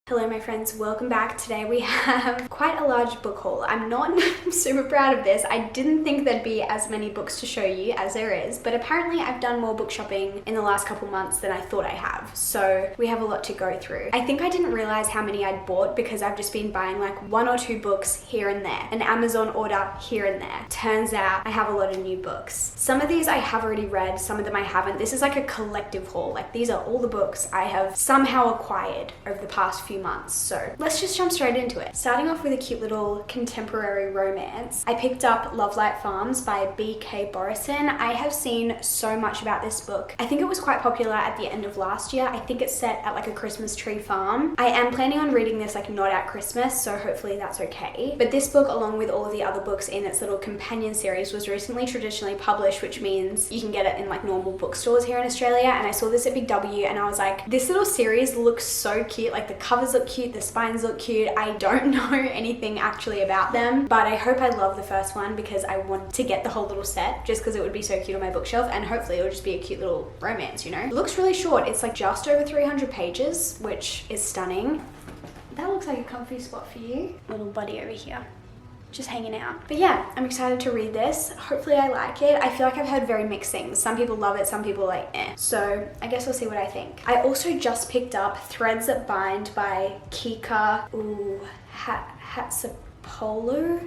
Hello my friends, welcome back. Today we have quite a large book haul. I'm not super proud of this. I didn't think there'd be as many books to show you as there is, but apparently I've done more book shopping in the last couple months than I thought I have. So we have a lot to go through. I think I didn't realize how many I'd bought because I've just been buying like 1 or 2 books here and there, an Amazon order here and there. Turns out I have a lot of new books. Some of these I have already read, some of them I haven't. This is like a collective haul. Like these are all the books I have somehow acquired over the past few months. So let's just jump straight into it. Starting off with a cute little contemporary romance, I picked up Love Light Farms by B.K. Borison. I have seen so much about this book. I think it was quite popular at the end of last year. I think it's set at like a Christmas tree farm. I am planning on reading this like not at Christmas, so hopefully that's okay. But this book, along with all of the other books in its little companion series, was recently traditionally published, which means you can get it in like normal bookstores here in Australia. And I saw this at Big W and I was like, this little series looks so cute. Like the covers look cute, the spines look cute. I don't know anything actually about them, but I hope I love the first one because I want to get the whole little set just because it would be so cute on my bookshelf, and hopefully it'll just be a cute little romance, you know? It looks really short. It's like just over 300 pages, which is stunning. That looks like a comfy spot for you. Little buddy over here, just hanging out. But yeah, I'm excited to read this. Hopefully I like it. I feel like I've heard very mixed things. Some people love it, some people are like eh. So I guess we'll see what I think. I also just picked up Threads That Bind by Kika Hatsapolo.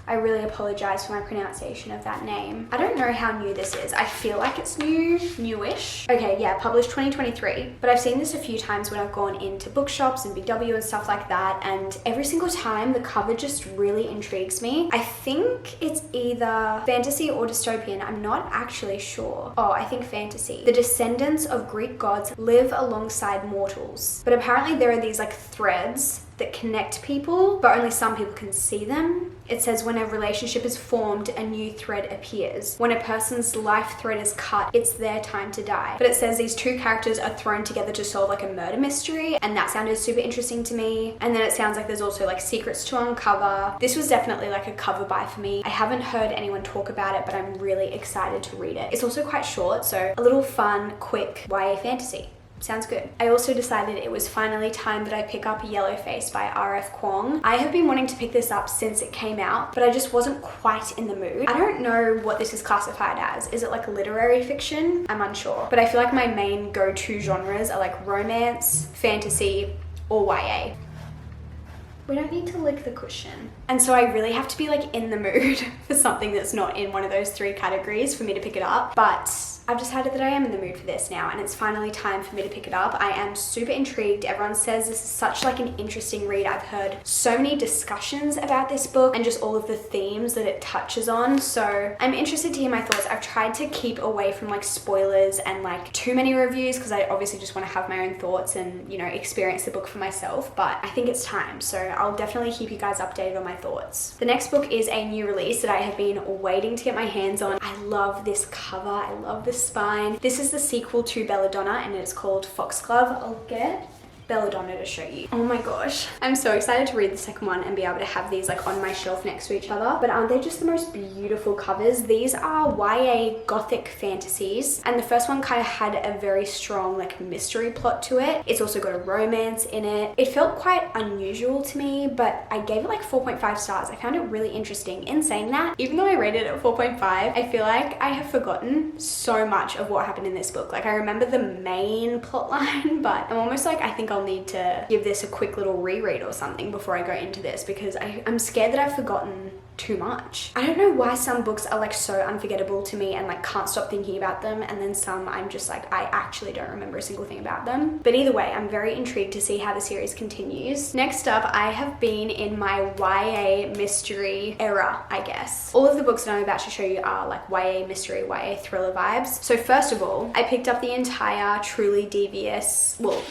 I really apologize for my pronunciation of that name. I don't know how new this is. I feel like it's newish. Okay, yeah, published 2023. But I've seen this a few times when I've gone into bookshops and Big W and stuff like that. And every single time the cover just really intrigues me. I think it's either fantasy or dystopian. I'm not actually sure. Oh, I think fantasy. The descendants of Greek gods live alongside mortals. But apparently there are these like threads that connect people, but only some people can see them. It says when a relationship is formed, a new thread appears. When a person's life thread is cut, it's their time to die. But it says these two characters are thrown together to solve like a murder mystery, and that sounded super interesting to me. And then it sounds like there's also like secrets to uncover. This was definitely like a cover buy for me. I haven't heard anyone talk about it, but I'm really excited to read it. It's also quite short, so a little fun, quick YA fantasy. Sounds good. I also decided it was finally time that I pick up Yellowface by R.F. Kuang. I have been wanting to pick this up since it came out, but I just wasn't quite in the mood. I don't know what this is classified as. Is it like literary fiction? I'm unsure. But I feel like my main go-to genres are like romance, fantasy, or YA. We don't need to lick the cushion. And so I really have to be like in the mood for something that's not in one of those 3 categories for me to pick it up. But I've decided that I am in the mood for this now, and it's finally time for me to pick it up. I am super intrigued. Everyone says this is such like an interesting read. I've heard so many discussions about this book and just all of the themes that it touches on. So I'm interested to hear my thoughts. I've tried to keep away from like spoilers and like too many reviews because I obviously just want to have my own thoughts and, you know, experience the book for myself. But I think it's time. So I'll definitely keep you guys updated on my thoughts. The next book is a new release that I have been waiting to get my hands on. I love this cover. I love this spine. This is the sequel to Belladonna and it's called Foxglove. I'll get Belladonna to show you. Oh my gosh. I'm so excited to read the second one and be able to have these like on my shelf next to each other. But aren't they just the most beautiful covers? These are YA gothic fantasies, and the first one kind of had a very strong like mystery plot to it. It's also got a romance in it. It felt quite unusual to me, but I gave it like 4.5 stars. I found it really interesting. In saying that, even though I rated it at 4.5, I feel like I have forgotten so much of what happened in this book. Like I remember the main plot line, but I'm almost like, I think I'll need to give this a quick little reread or something before I go into this because I'm scared that I've forgotten too much. I don't know why some books are like so unforgettable to me and like can't stop thinking about them, and then some I'm just like I actually don't remember a single thing about them. But either way, I'm very intrigued to see how the series continues. Next up, I have been in my YA mystery era, I guess. All of the books that I'm about to show you are like YA mystery, YA thriller vibes. So first of all, I picked up the entire Truly Devious, well,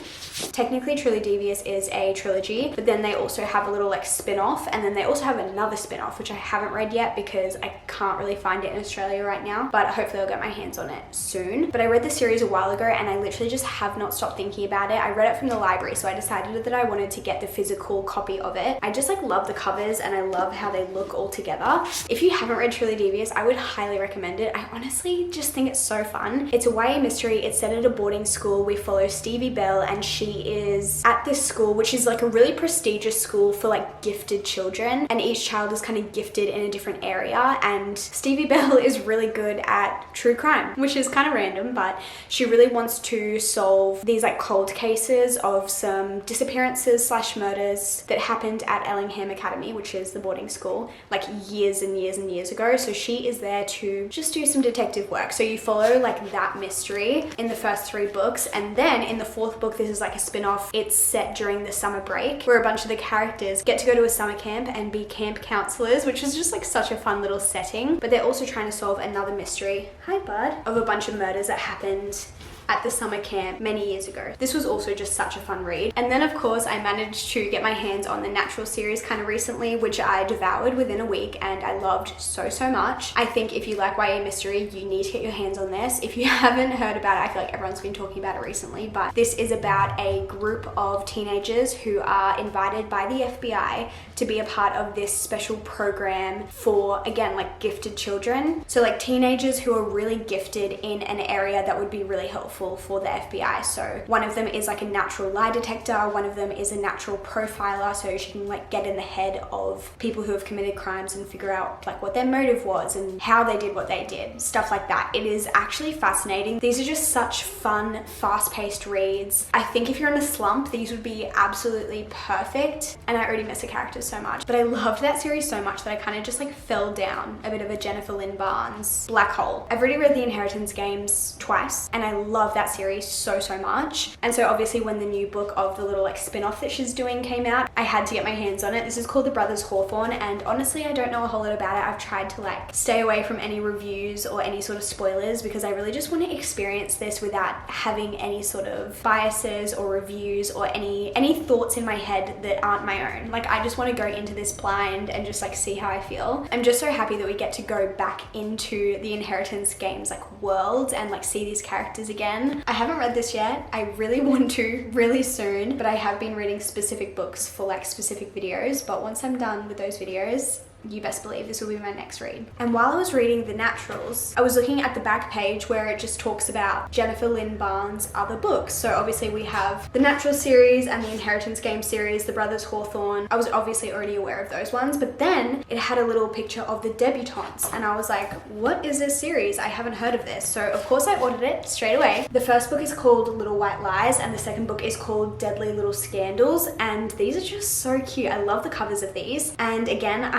technically Truly Devious is a trilogy, but then they also have a little like spin-off, and then they also have another spin-off which I haven't read yet because I can't really find it in Australia right now, but hopefully I'll get my hands on it soon. But I read the series a while ago and I literally just have not stopped thinking about it. I read it from the library, so I decided that I wanted to get the physical copy of it. I just like love the covers and I love how they look all together. If you haven't read Truly Devious, I would highly recommend it. I honestly just think it's so fun. It's a YA mystery. It's set at a boarding school. We follow Stevie Bell and she is at this school, which is like a really prestigious school for like gifted children, and each child is kind of gifted in a different area, and Stevie Bell is really good at true crime, which is kind of random, but she really wants to solve these like cold cases of some disappearances slash murders that happened at Ellingham Academy, which is the boarding school, like years and years and years ago. So she is there to just do some detective work. So you follow like that mystery in the first 3 books, and then in the 4th book, this is like a spin-off. It's set during the summer break where a bunch of the characters get to go to a summer camp and be camp counselors, which is just like such a fun little setting. But they're also trying to solve another mystery, hi bud, of a bunch of murders that happened at the summer camp many years ago. This was also just such a fun read. And then of course I managed to get my hands on the Natural series kind of recently, which I devoured within a week and I loved so much. I think if you like YA mystery, you need to get your hands on this. If you haven't heard about it, I feel like everyone's been talking about it recently, but this is about a group of teenagers who are invited by the FBI to be a part of this special program for, again, like gifted children. So like teenagers who are really gifted in an area that would be really helpful for the FBI. So one of them is like a natural lie detector, one of them is a natural profiler, so she can like get in the head of people who have committed crimes and figure out like what their motive was and how they did what they did, stuff like that. It is actually fascinating. These are just such fun, fast-paced reads. I think if you're in a slump, these would be absolutely perfect, and I already miss the characters so much, but I loved that series so much that I kind of just like fell down a bit of a Jennifer Lynn Barnes black hole. I've already read the Inheritance games twice and I love that series so much, and so obviously when the new book of the little like spin-off that she's doing came out, I had to get my hands on it. This is called The Brothers Hawthorne, and honestly I don't know a whole lot about it. I've tried to like stay away from any reviews or any sort of spoilers because I really just want to experience this without having any sort of biases or reviews or any thoughts in my head that aren't my own. Like I just want to go into this blind and just like see how I feel. I'm just so happy that we get to go back into the Inheritance games like world and like see these characters again. I haven't read this yet. I really want to really soon, but I have been reading specific books for like specific videos, but once I'm done with those videos, you best believe this will be my next read. And while I was reading The Naturals, I was looking at the back page where it just talks about Jennifer Lynn Barnes' other books. So obviously we have the Natural series and the Inheritance game series, The Brothers Hawthorne. I was obviously already aware of those ones, but then it had a little picture of the debutantes and I was like, what is this series? I haven't heard of this. So of course I ordered it straight away. The first book is called Little White Lies and the second book is called Deadly Little Scandals, and these are just so cute. I love the covers of these, and again,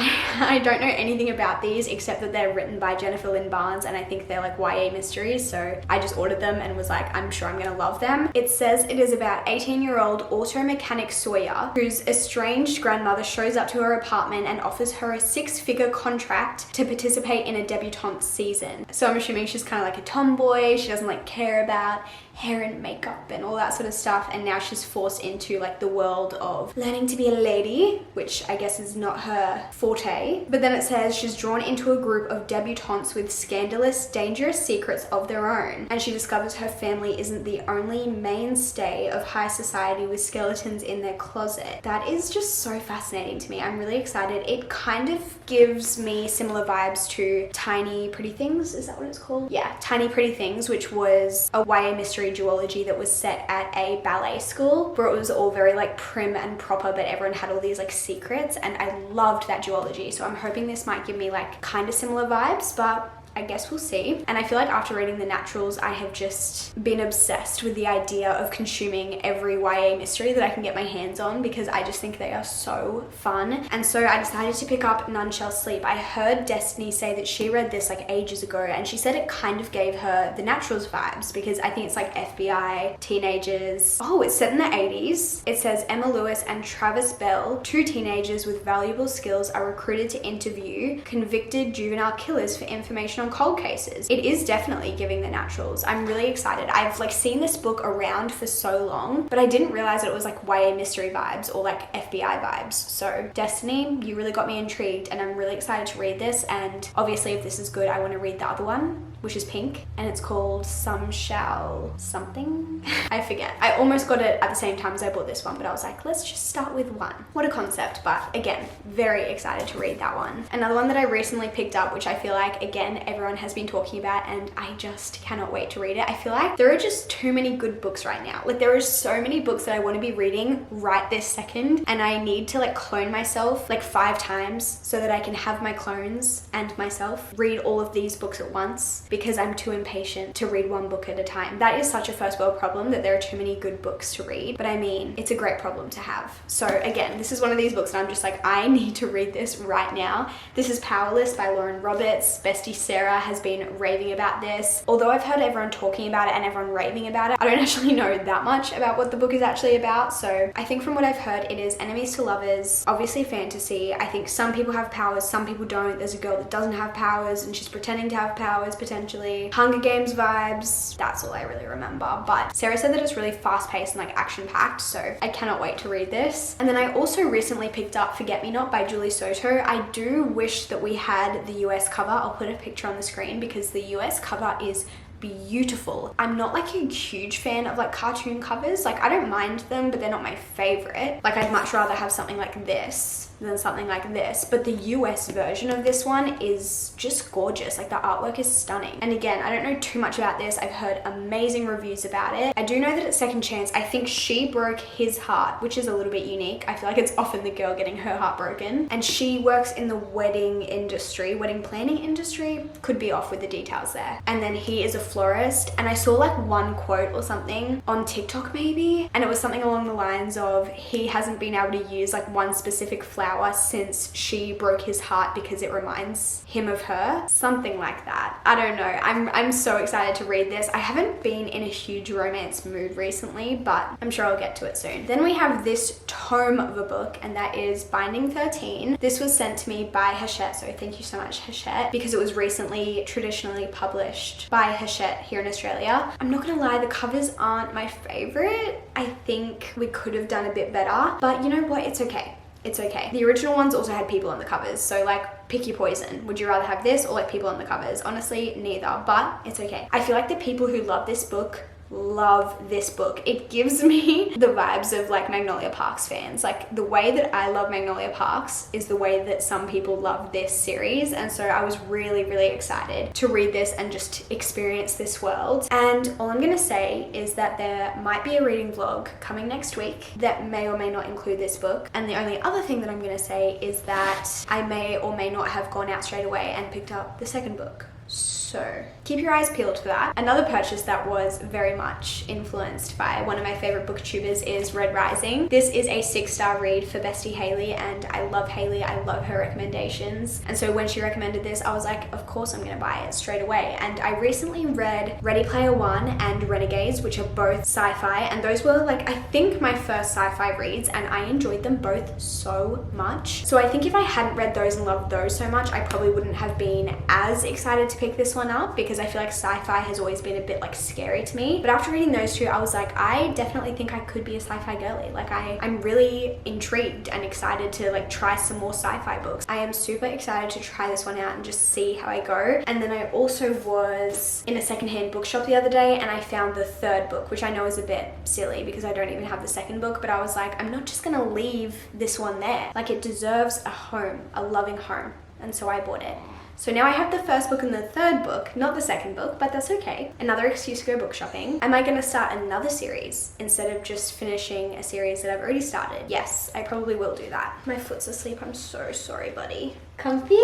I don't know anything about these except that they're written by Jennifer Lynn Barnes and I think they're like YA mysteries, so I just ordered them and was like, I'm sure I'm gonna love them. It says it is about 18-year-old auto mechanic Sawyer, whose estranged grandmother shows up to her apartment and offers her a 6-figure contract to participate in a debutante season. So I'm assuming she's kind of like a tomboy, she doesn't like care about hair and makeup and all that sort of stuff, and now she's forced into like the world of learning to be a lady, which I guess is not her forte. But then it says she's drawn into a group of debutantes with scandalous, dangerous secrets of their own, and she discovers her family isn't the only mainstay of high society with skeletons in their closet. That is just so fascinating to me. I'm really excited. It kind of gives me similar vibes to Tiny Pretty Things, is that what it's called? Yeah, Tiny Pretty Things, which was a YA mystery duology that was set at a ballet school where it was all very like prim and proper, but everyone had all these like secrets, and I loved that duology. So I'm hoping this might give me like kind of similar vibes, but I guess we'll see. And I feel like after reading The Naturals, I have just been obsessed with the idea of consuming every YA mystery that I can get my hands on because I just think they are so fun. And so I decided to pick up None Shall Sleep. I heard Destiny say that she read this like ages ago, and she said it kind of gave her The Naturals vibes because I think it's like FBI, teenagers. Oh, it's set in the 80s. It says Emma Lewis and Travis Bell, 2 teenagers with valuable skills, are recruited to interview convicted juvenile killers for information on on cold cases. It is definitely giving the naturals. I'm really excited. I've like seen this book around for so long, but I didn't realize that it was like YA mystery vibes or like FBI vibes. So Destiny, you really got me intrigued, and I'm really excited to read this. And obviously if this is good, I want to read the other one, which is pink, and it's called Some Shall Something. I forget. I almost got it at the same time as I bought this one, but I was like, let's just start with one. What a concept. But again, very excited to read that one. Another one that I recently picked up, which I feel like, again, everyone has been talking about, and I just cannot wait to read it. I feel like there are just too many good books right now. Like there are so many books that I want to be reading right this second, and I need to like clone myself like 5 times so that I can have my clones and myself read all of these books at once, because I'm too impatient to read one book at a time. That is such a first world problem, that there are too many good books to read, but I mean, it's a great problem to have. So again, this is one of these books that I'm just like, I need to read this right now. This is Powerless by Lauren Roberts. Bestie Sarah has been raving about this. Although I've heard everyone talking about it and everyone raving about it, I don't actually know that much about what the book is actually about. So I think from what I've heard, it is enemies to lovers, obviously fantasy. I think some people have powers, some people don't. There's a girl that doesn't have powers and she's pretending to have powers potentially. Hunger Games vibes. That's all I really remember. But Sarah said that it's really fast paced and like action packed, so I cannot wait to read this. And then I also recently picked up Forget Me Not by Julie Soto. I do wish that we had the US cover. I'll put a picture on the screen because the US cover is beautiful. I'm not like a huge fan of like cartoon covers. Like I don't mind them, but they're not my favorite. Like I'd much rather have something like this than something like this, but the US version of this one is just gorgeous. Like the artwork is stunning. And again, I don't know too much about this. I've heard amazing reviews about it. I do know that it's second chance. I think she broke his heart, which is a little bit unique. I feel like it's often the girl getting her heart broken, and she works in the wedding industry, wedding planning industry, could be off with the details there. And then he is a florist, and I saw like one quote or something on TikTok maybe, and it was something along the lines of he hasn't been able to use like one specific flower since she broke his heart because it reminds him of her, something like that. I don't know. I'm so excited to read this. I haven't been in a huge romance mood recently, but I'm sure I'll get to it soon. Then we have this tome of a book, and that is Binding 13. This was sent to me by Hachette, so thank you so much, Hachette, because it was recently traditionally published by Hachette here in Australia. I'm not gonna lie, the covers aren't my favorite. I think we could have done a bit better, but you know what? It's okay. It's okay. The original ones also had people on the covers, so like pick your poison. Would you rather have this or like people on the covers? Honestly, neither, but it's okay. I feel like the people who love this book love this book. It gives me the vibes of like Magnolia Parks fans. Like the way that I love Magnolia Parks is the way that some people love this series, and so I was really excited to read this and just experience this world. And all I'm gonna say is that there might be a reading vlog coming next week that may or may not include this book, and the only other thing that I'm gonna say is that I may or may not have gone out straight away and picked up the second book. So keep your eyes peeled for that. Another purchase that was very much influenced by one of my favorite booktubers is Red Rising. This is a 6-star read for Bestie Hayley, and I love Hayley. I love her recommendations. And so when she recommended this, I was like, of course I'm gonna buy it straight away. And I recently read Ready Player One and Renegades, which are both sci-fi, and those were like, I think my first sci-fi reads, and I enjoyed them both so much. So I think if I hadn't read those and loved those so much, I probably wouldn't have been as excited to pick this one up, because I feel like sci-fi has always been a bit like scary to me. But after reading those two, I was like, I definitely think I could be a sci-fi girly. Like I'm really intrigued and excited to like try some more sci-fi books. I am super excited to try this one out and just see how I go. And then I also was in a secondhand bookshop the other day, and I found the third book, which I know is a bit silly because I don't even have the second book, but I was like, I'm not just gonna leave this one there. Like it deserves a home, a loving home. And so I bought it. So now I have the first book and the third book, not the second book, but that's okay. Another excuse to go book shopping. Am I gonna start another series instead of just finishing a series that I've already started? Yes, I probably will do that. My foot's asleep, I'm so sorry, buddy. Comfy?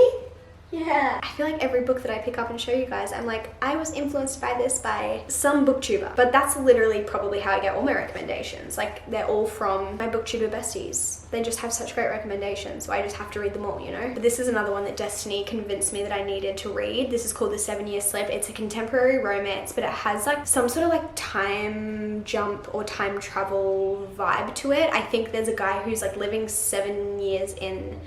Yeah. I feel like every book that I pick up and show you guys, I'm like, I was influenced by this by some booktuber. But that's literally probably how I get all my recommendations. Like, they're all from my booktuber besties. They just have such great recommendations, so I just have to read them all, you know? But this is another one that Destiny convinced me that I needed to read. This is called The 7-Year Slip. It's a contemporary romance, but it has like some sort of like time jump or time travel vibe to it. I think there's a guy who's like living 7 years in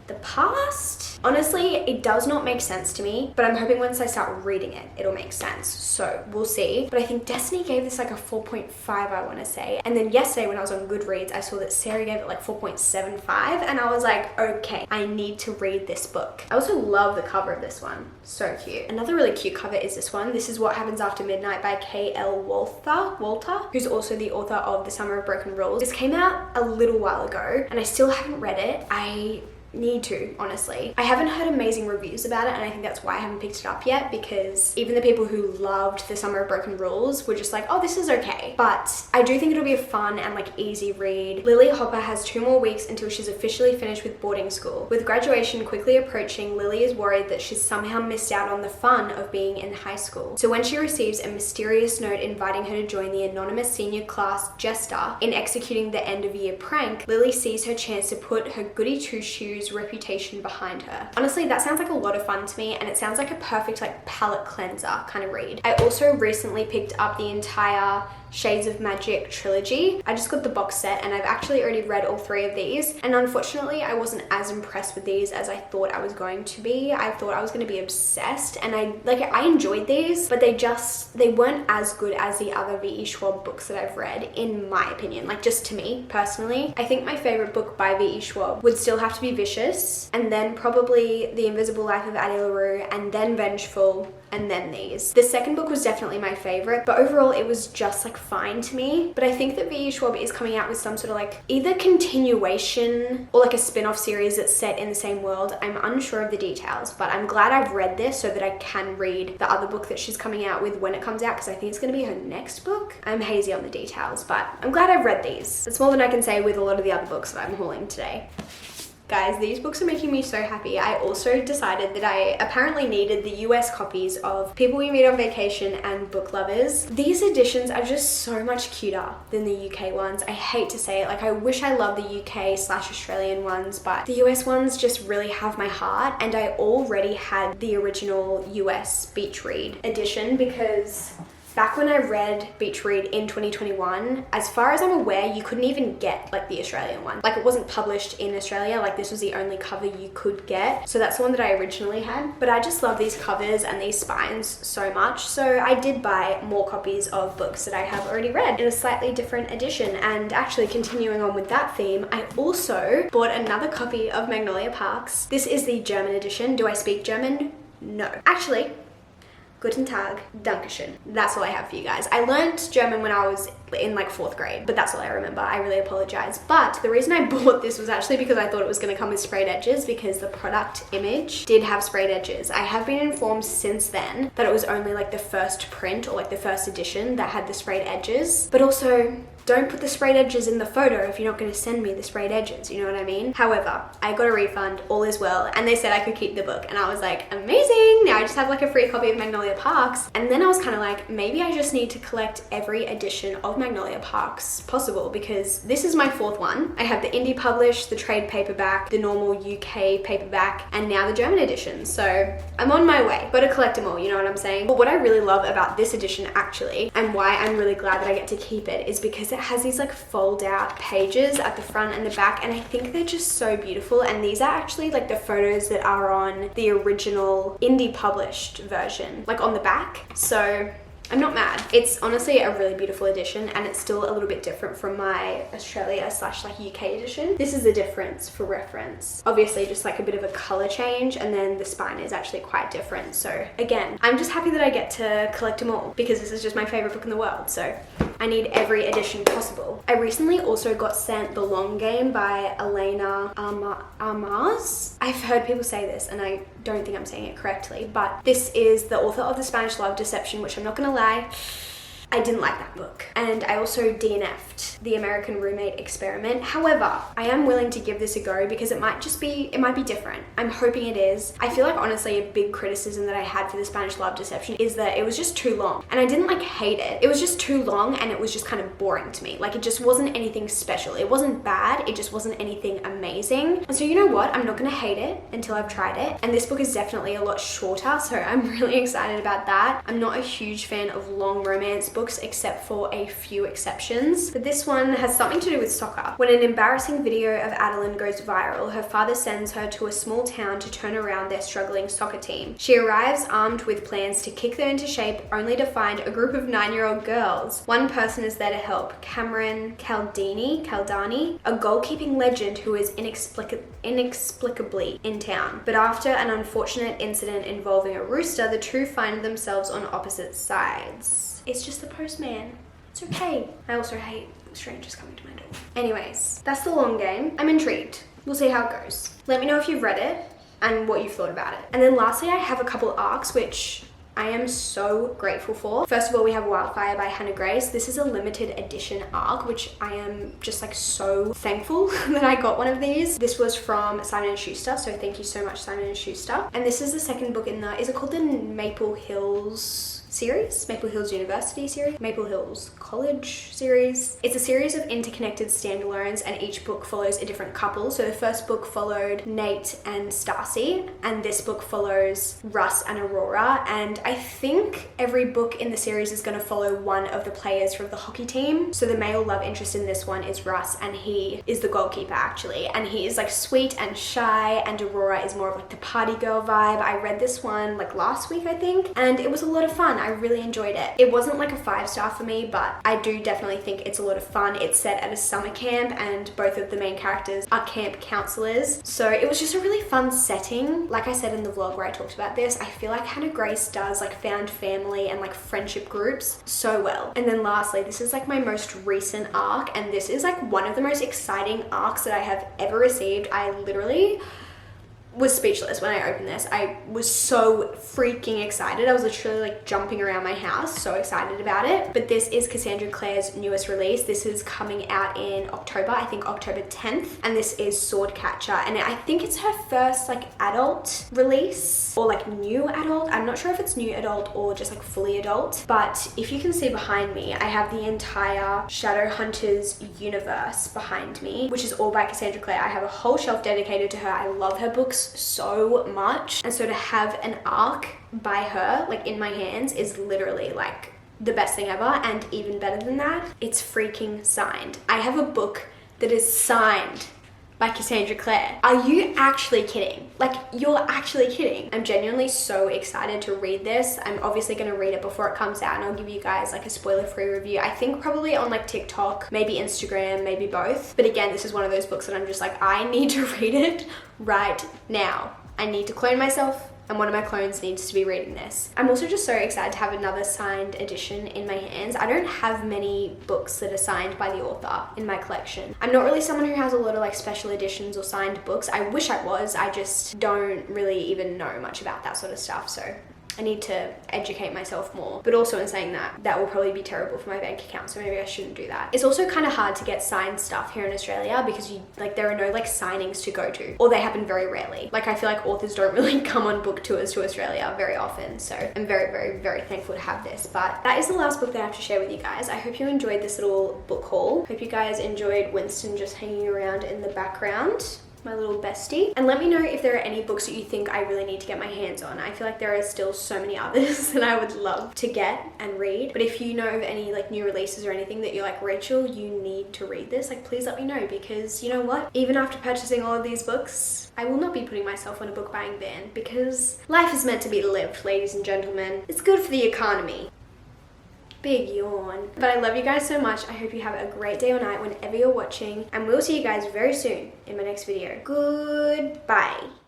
the past. Honestly, it does not make sense to me, but I'm hoping once I start reading it, it'll make sense. So we'll see. But I think Destiny gave this like a 4.5, I want to say. And then yesterday when I was on Goodreads, I saw that Sarah gave it like 4.75, and I was like, okay, I need to read this book. I also love the cover of this one. So cute. Another really cute cover is this one. This is What Happens After Midnight by K.L. Walter, who's also the author of The Summer of Broken Rules. This came out a little while ago and I still haven't read it. I need to, honestly. I haven't heard amazing reviews about it, and I think that's why I haven't picked it up yet, because even the people who loved The Summer of Broken Rules were just like, oh, this is okay. But I do think it'll be a fun and like easy read. Lily Hopper has 2 more weeks until she's officially finished with boarding school. With graduation quickly approaching, Lily is worried that she's somehow missed out on the fun of being in high school. So when she receives a mysterious note inviting her to join the anonymous senior class jester in executing the end of year prank, Lily sees her chance to put her goody two-shoes reputation behind her. Honestly, that sounds like a lot of fun to me, and it sounds like a perfect like palette cleanser kind of read. I also recently picked up the entire Shades of Magic trilogy. I just got the box set and I've actually already read all 3 of these, and unfortunately I wasn't as impressed with these as I thought I was going to be. I thought I was going to be obsessed, and I enjoyed these, but they weren't as good as the other V.E. Schwab books that I've read, in my opinion. Like, just to me personally, I think my favorite book by V.E. Schwab would still have to be Vicious, and then probably The Invisible Life of Addie LaRue, and then Vengeful, and then these. The second book was definitely my favorite, but overall it was just like fine to me. But I think that V.E. Schwab is coming out with some sort of like either continuation or like a spin-off series that's set in the same world. I'm unsure of the details, but I'm glad I've read this so that I can read the other book that she's coming out with when it comes out, because I think it's going to be her next book. I'm hazy on the details, but I'm glad I've read these. That's more than I can say with a lot of the other books that I'm hauling today. Guys, these books are making me so happy. I also decided that I apparently needed the US copies of People We Meet on Vacation and Book Lovers. These editions are just so much cuter than the UK ones. I hate to say it, like I wish I loved the UK/Australian ones, but the US ones just really have my heart, and I already had the original US Beach Read edition because back when I read Beach Read in 2021, as far as I'm aware, you couldn't even get like the Australian one. Like, it wasn't published in Australia, like this was the only cover you could get. So that's the one that I originally had. But I just love these covers and these spines so much. So I did buy more copies of books that I have already read in a slightly different edition. And actually continuing on with that theme, I also bought another copy of Magnolia Parks. This is the German edition. Do I speak German? No. Actually, Guten Tag, Dankeschön. That's all I have for you guys. I learned German when I was in like 4th grade, but that's all I remember. I really apologize. But the reason I bought this was actually because I thought it was going to come with sprayed edges, because the product image did have sprayed edges. I have been informed since then that it was only like the first print or like the first edition that had the sprayed edges, but also don't put the sprayed edges in the photo if you're not going to send me the sprayed edges, you know what I mean? However, I got a refund, all is well, and they said I could keep the book, and I was like, amazing! Now I just have like a free copy of Magnolia Parks. And then I was kind of like, maybe I just need to collect every edition of Magnolia Parks possible, because this is my 4th one. I have the indie published, the trade paperback, the normal UK paperback, and now the German edition. So I'm on my way. Gotta collect them all, you know what I'm saying? But what I really love about this edition actually, and why I'm really glad that I get to keep it, is because it has these like fold out pages at the front and the back, and I think they're just so beautiful. And these are actually like the photos that are on the original indie published version, like on the back. So I'm not mad. It's honestly a really beautiful edition, and it's still a little bit different from my Australia/UK edition. This is the difference for reference. Obviously just like a bit of a color change, and then the spine is actually quite different. So again, I'm just happy that I get to collect them all, because this is just my favorite book in the world. So I need every edition possible. I recently also got sent The Long Game by Elena Armas. I've heard people say this, and I don't think I'm saying it correctly, but this is the author of The Spanish Love Deception, which I'm not gonna lie, I didn't like that book. And I also DNF'd The American Roommate Experiment. However, I am willing to give this a go, because it might be different. I'm hoping it is. I feel like honestly a big criticism that I had for The Spanish Love Deception is that it was just too long. And I didn't like hate it. It was just too long, and it was just kind of boring to me. Like, it just wasn't anything special. It wasn't bad, it just wasn't anything amazing. And so you know what? I'm not gonna hate it until I've tried it. And this book is definitely a lot shorter, so I'm really excited about that. I'm not a huge fan of long romance books except for a few exceptions. But this one has something to do with soccer. When an embarrassing video of Adeline goes viral, her father sends her to a small town to turn around their struggling soccer team. She arrives armed with plans to kick them into shape, only to find a group of 9-year-old girls. One person is there to help, Cameron Caldani, a goalkeeping legend who is inexplicably in town. But after an unfortunate incident involving a rooster, the two find themselves on opposite sides. It's just the postman. It's okay. I also hate strangers coming to my door. Anyways, that's the long game. I'm intrigued. We'll see how it goes. Let me know if you've read it and what you've thought about it. And then lastly, I have a couple arcs which I am so grateful for. First of all, we have Wildfire by Hannah Grace. This is a limited edition arc, which I am just like so thankful that I got one of these. This was from Simon & Schuster, so thank you so much, Simon & Schuster. And this is the second book in the, is it called the Maple Hills series? Maple Hills University series? Maple Hills College series? It's a series of interconnected standalones, and each book follows a different couple. So the first book followed Nate and Stacy, and this book follows Russ and Aurora. And I think every book in the series is going to follow one of the players from the hockey team. So the male love interest in this one is Russ, and he is the goalkeeper actually. And he is like sweet and shy, and Aurora is more of like the party girl vibe. I read this one like last week, I think, and it was a lot of fun. I really enjoyed it. It wasn't like a 5-star for me, but I do definitely think it's a lot of fun. It's set at a summer camp, and both of the main characters are camp counselors. So it was just a really fun setting. Like I said in the vlog where I talked about this, I feel like Hannah Grace does like found family and like friendship groups so well. And then lastly, this is like my most recent arc, and this is like one of the most exciting arcs that I have ever received. I literally was speechless when I opened this. I was so freaking excited. I was literally like jumping around my house, so excited about it. But this is Cassandra Clare's newest release. This is coming out in October, I think October 10th. And this is Swordcatcher. And I think it's her first like adult release, or like new adult. I'm not sure if it's new adult or just like fully adult. But if you can see behind me, I have the entire Shadowhunters universe behind me, which is all by Cassandra Clare. I have a whole shelf dedicated to her. I love her books so much, and so to have an arc by her like in my hands is literally like the best thing ever. And even better than that, it's freaking signed. I have a book that is signed by Cassandra Clare. Are you actually kidding? Like, you're actually kidding. I'm genuinely so excited to read this. I'm obviously going to read it before it comes out, and I'll give you guys like a spoiler-free review. I think probably on like TikTok, maybe Instagram, maybe both. But again, this is one of those books that I'm just like, I need to read it right now. I need to clone myself, and one of my clones needs to be reading this. I'm also just so excited to have another signed edition in my hands. I don't have many books that are signed by the author in my collection. I'm not really someone who has a lot of like special editions or signed books. I wish I was. I just don't really even know much about that sort of stuff. So I need to educate myself more. But also in saying that, that will probably be terrible for my bank account, so maybe I shouldn't do that. It's also kind of hard to get signed stuff here in Australia because there are no like signings to go to, or they happen very rarely. Like I feel like authors don't really come on book tours to Australia very often, so I'm very, very, very thankful to have this. But that is the last book that I have to share with you guys. I hope you enjoyed this little book haul. Hope you guys enjoyed Winston just hanging around in the background, my little bestie. And let me know if there are any books that you think I really need to get my hands on. I feel like there are still so many others that I would love to get and read. But if you know of any like new releases or anything that you're like, Rachel, you need to read this, like please let me know, because you know what? Even after purchasing all of these books, I will not be putting myself on a book buying ban, because life is meant to be lived, ladies and gentlemen. It's good for the economy. Big yawn. But I love you guys so much. I hope you have a great day or night whenever you're watching, and we'll see you guys very soon in my next video. Goodbye.